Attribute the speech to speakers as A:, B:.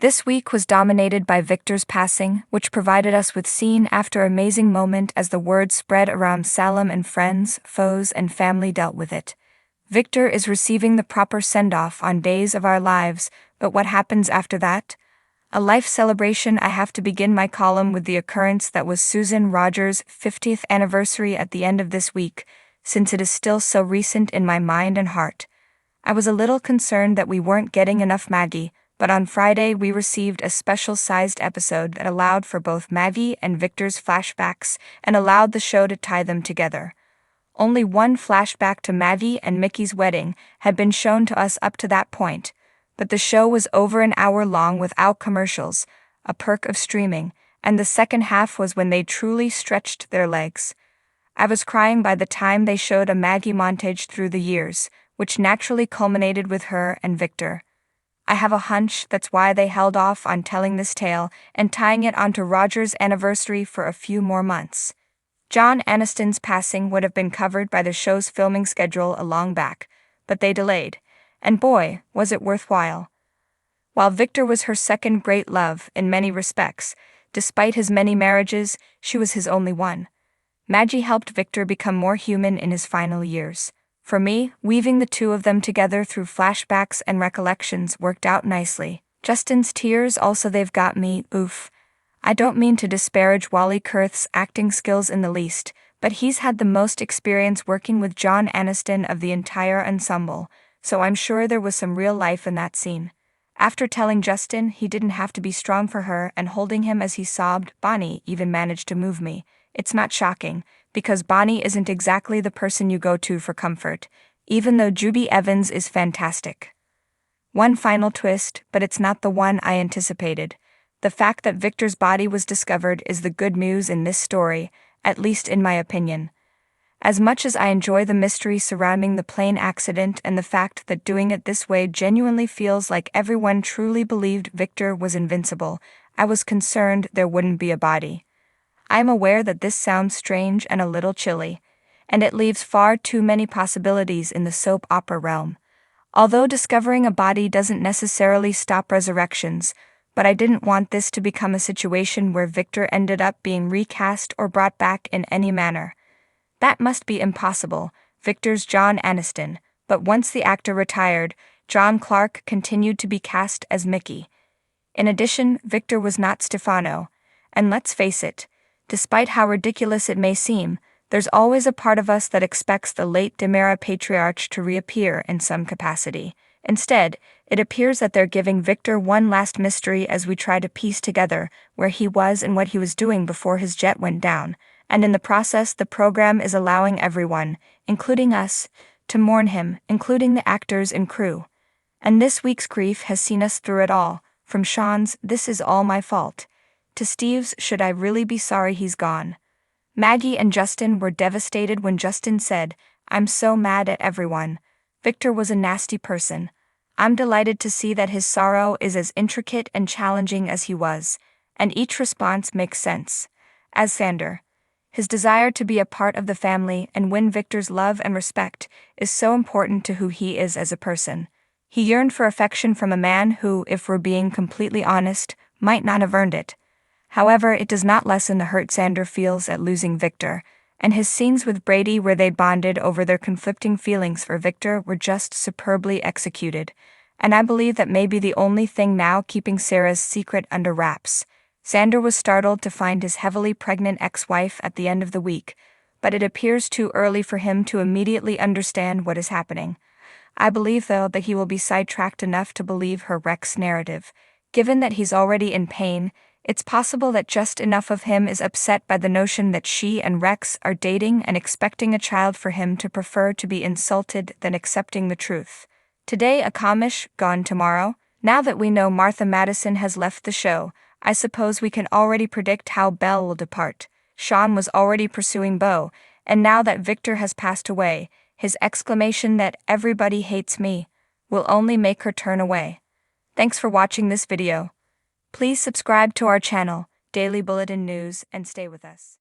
A: This week was dominated by Victor's passing, which provided us with scene after amazing moment as the word spread around Salem and friends, foes, and family dealt with it. Victor is receiving the proper send-off on Days of Our Lives, but what happens after that? A life celebration. I have to begin my column with the occurrence that was Susan Rogers' 50th anniversary at the end of this week, since it is still so recent in my mind and heart. I was a little concerned that we weren't getting enough Maggie, but on Friday we received a special-sized episode that allowed for both Maggie and Victor's flashbacks and allowed the show to tie them together. Only one flashback to Maggie and Mickey's wedding had been shown to us up to that point, but the show was over an hour long without commercials, a perk of streaming, and the second half was when they truly stretched their legs. I was crying by the time they showed a Maggie montage through the years, which naturally culminated with her and Victor. I have a hunch that's why they held off on telling this tale and tying it onto Roger's anniversary for a few more months. John Aniston's passing would have been covered by the show's filming schedule a long back, but they delayed, and boy, was it worthwhile. While Victor was her second great love in many respects, despite his many marriages, she was his only one. Maggie helped Victor become more human in his final years. For me, weaving the two of them together through flashbacks and recollections worked out nicely. Justin's tears also they've got me, oof. I don't mean to disparage Wally Kurth's acting skills in the least, but he's had the most experience working with John Aniston of the entire ensemble, so I'm sure there was some real life in that scene. After telling Justin he didn't have to be strong for her and holding him as he sobbed, Bonnie even managed to move me. It's not shocking, because Bonnie isn't exactly the person you go to for comfort, even though Juby Evans is fantastic. One final twist, but it's not the one I anticipated. The fact that Victor's body was discovered is the good news in this story, at least in my opinion. As much as I enjoy the mystery surrounding the plane accident and the fact that doing it this way genuinely feels like everyone truly believed Victor was invincible, I was concerned there wouldn't be a body. I am aware that this sounds strange and a little chilly, and it leaves far too many possibilities in the soap opera realm. Although discovering a body doesn't necessarily stop resurrections, but I didn't want this to become a situation where Victor ended up being recast or brought back in any manner. That must be impossible. Victor's John Aniston, but once the actor retired, John Clark continued to be cast as Mickey. In addition, Victor was not Stefano, and let's face it, despite how ridiculous it may seem, there's always a part of us that expects the late Demera patriarch to reappear in some capacity. Instead, it appears that they're giving Victor one last mystery as we try to piece together where he was and what he was doing before his jet went down, and in the process the program is allowing everyone, including us, to mourn him, including the actors and crew. And this week's grief has seen us through it all, from Sean's "This is all my fault" to Steve's "Should I really be sorry he's gone?" Maggie and Justin were devastated when Justin said, "I'm so mad at everyone. Victor was a nasty person." I'm delighted to see that his sorrow is as intricate and challenging as he was, and each response makes sense. As Sander, his desire to be a part of the family and win Victor's love and respect is so important to who he is as a person. He yearned for affection from a man who, if we're being completely honest, might not have earned it. However, it does not lessen the hurt Sander feels at losing Victor, and his scenes with Brady where they bonded over their conflicting feelings for Victor were just superbly executed, and I believe that may be the only thing now keeping Sarah's secret under wraps. Sander was startled to find his heavily pregnant ex-wife at the end of the week, but it appears too early for him to immediately understand what is happening. I believe, though, that he will be sidetracked enough to believe her Rex narrative. Given that he's already in pain, it's possible that just enough of him is upset by the notion that she and Rex are dating and expecting a child for him to prefer to be insulted than accepting the truth. Today a Kamish, gone tomorrow. Now that we know Martha Madison has left the show, I suppose we can already predict how Belle will depart. Sean was already pursuing Beau, and now that Victor has passed away, his exclamation that "everybody hates me" will only make her turn away. Thanks for watching this video. Please subscribe to our channel, Daily Bulletin News, and stay with us.